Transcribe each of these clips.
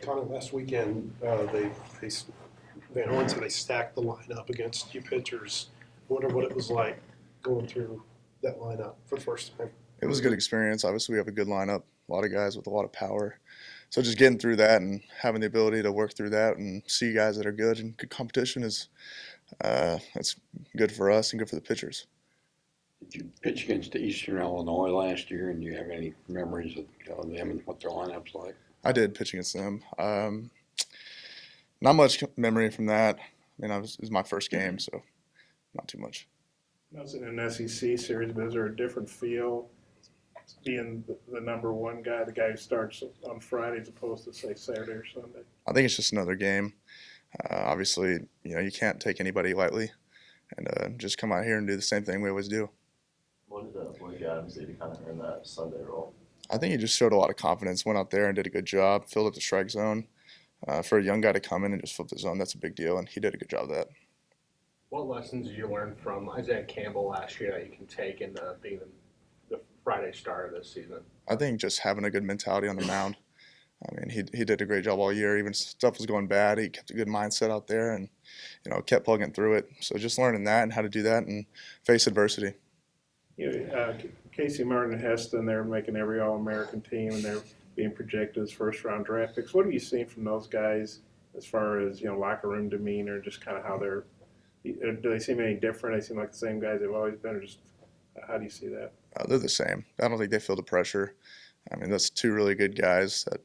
Connor, last weekend, they Van Horn said they stacked the lineup against you pitchers. I wonder what it was like going through that lineup for the first time. It was a good experience. Obviously, we have a good lineup, a lot of guys with a lot of power. So just getting through that and having the ability to work through that and see guys that are good and good competition is that's good for us and good for the pitchers. Did you pitch against Eastern Illinois last year, and do you have any memories of them and what their lineup's like? I did pitch against them. Not much memory from that. It was my first game, so not too much. That's in an SEC series, but is there a different feel being the number one guy, the guy who starts on Friday as opposed to, say, Saturday or Sunday? I think it's just another game. Obviously, you can't take anybody lightly, and just come out here and do the same thing we always do. What did Blake Adams do to kind of earn that Sunday role? I think he just showed a lot of confidence, went out there and did a good job, filled up the strike zone. For a young guy to come in and just flip the zone, that's a big deal, and he did a good job of that. What lessons did you learn from Isaiah Campbell last year that you can take into being the Friday starter this season? I think just having a good mentality on the mound. He did a great job all year. Even stuff was going bad, he kept a good mindset out there and, kept plugging through it. So just learning that and how to do that and face adversity. Casey Martin and Heston, they're making every All-American team, and they're being projected as first-round draft picks. What have you seen from those guys as far as, locker room demeanor, just kind of how they're – do they seem any different? They seem like the same guys they've always been, or just how do you see that? They're the same. I don't think they feel the pressure. That's two really good guys that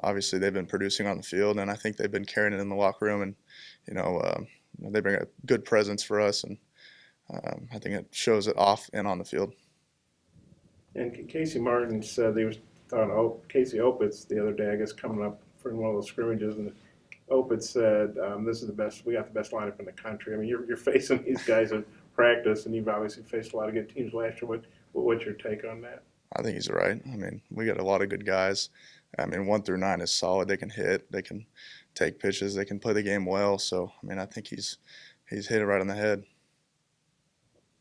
obviously they've been producing on the field, and I think they've been carrying it in the locker room, and, they bring a good presence for us, and I think it shows it off and on the field. And Casey Martin said he was talking to Casey Opitz the other day, I guess, coming up for one of those scrimmages, and Opitz said, "This is the best. We got the best lineup in the country." You're facing these guys in practice, and you've obviously faced a lot of good teams last year. What's your take on that? I think he's right. We got a lot of good guys. 1 through 9 is solid. They can hit. They can take pitches. They can play the game well. So, I think he's hit it right on the head.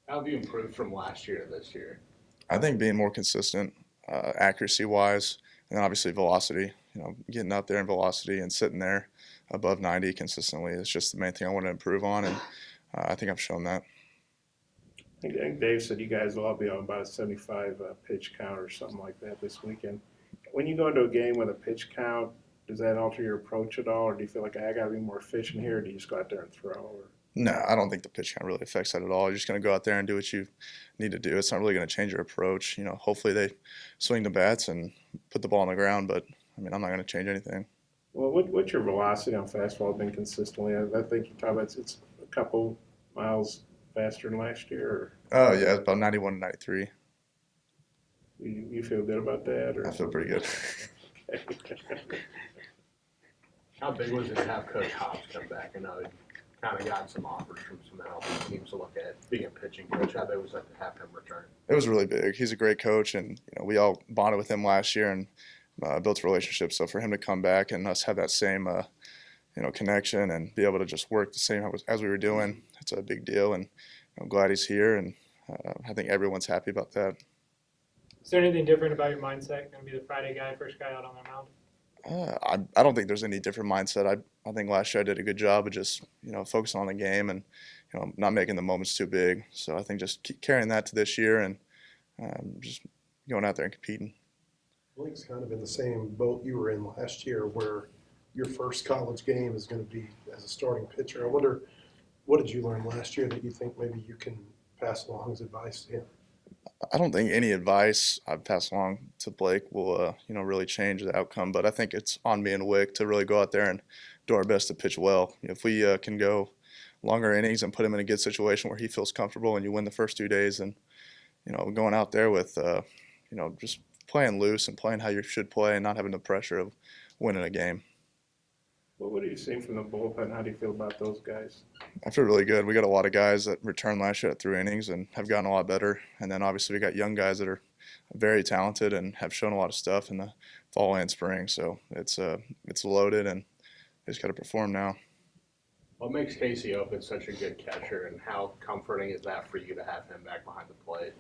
How have you improved from last year to this year? I think being more consistent, accuracy-wise, and then obviously velocity. Getting out there in velocity and sitting there above 90 consistently is just the main thing I want to improve on, and I think I've shown that. I think Dave said you guys will all be on about a 75 pitch count or something like that this weekend. When you go into a game with a pitch count, does that alter your approach at all, or do you feel like I got to be more efficient here, or do you just go out there and throw? Or? No, I don't think the pitch count really affects that at all. You're just going to go out there and do what you need to do. It's not really going to change your approach. Hopefully they swing the bats and put the ball on the ground, but I'm not going to change anything. Well, what's your velocity on fastball been consistently? I think you talk about it's a couple miles faster than last year. Or Oh, yeah, it's about 91 to 93. you feel good about that? Or? I feel pretty good. How big was it to have Coach Hobbs come back? I know he kind of got some offers from some MLB teams to look at being a pitching coach. How big was that to have him return? It was really big. He's a great coach, and we all bonded with him last year and built a relationship. So for him to come back and us have that same connection and be able to just work the same as we were doing, it's a big deal. And I'm glad he's here, and I think everyone's happy about that. Is there anything different about your mindset? Going to be the Friday guy, first guy out on the mound? I don't think there's any different mindset. I think last year I did a good job of just focusing on the game and not making the moments too big. So I think just keep carrying that to this year and just going out there and competing. Blake's kind of in the same boat you were in last year, where your first college game is going to be as a starting pitcher. I wonder, what did you learn last year that you think maybe you can pass along as advice to him? I don't think any advice I've passed along to Blake will, really change the outcome. But I think it's on me and Wick to really go out there and do our best to pitch well. If we can go longer innings and put him in a good situation where he feels comfortable, and you win the first 2 days, and going out there with, just playing loose and playing how you should play and not having the pressure of winning a game. Well, what are you seeing from the bullpen? How do you feel about those guys? I feel really good. We got a lot of guys that returned last year at 3 innings and have gotten a lot better. And then obviously we got young guys that are very talented and have shown a lot of stuff in the fall and spring. So it's loaded, and they just got to perform now. What makes Casey Opitz such a good catcher, and how comforting is that for you to have him back behind the plate?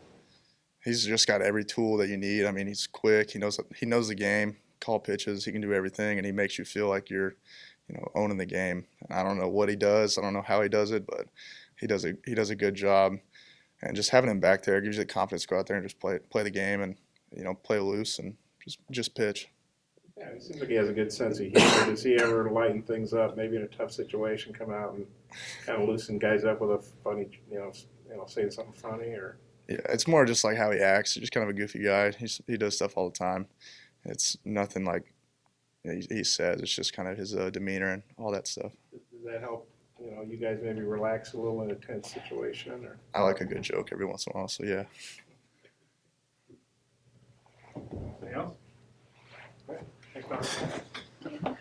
He's just got every tool that you need. He's quick. He knows the game, call pitches, he can do everything, and he makes you feel like you're, owning the game. I don't know what he does. I don't know how he does it, but he does a good job. And just having him back there gives you the confidence to go out there and just play the game and play loose and just pitch. Yeah, it seems like he has a good sense of humor. Does he ever lighten things up, maybe in a tough situation, come out and kind of loosen guys up with a funny, saying something funny or? Yeah, it's more just like how he acts. He's just kind of a goofy guy. He does stuff all the time. It's nothing like he says. It's just kind of his demeanor and all that stuff. Does that help, you guys maybe relax a little in a tense situation or? I like a good joke every once in a while, so yeah. Anything else? Thanks, Don.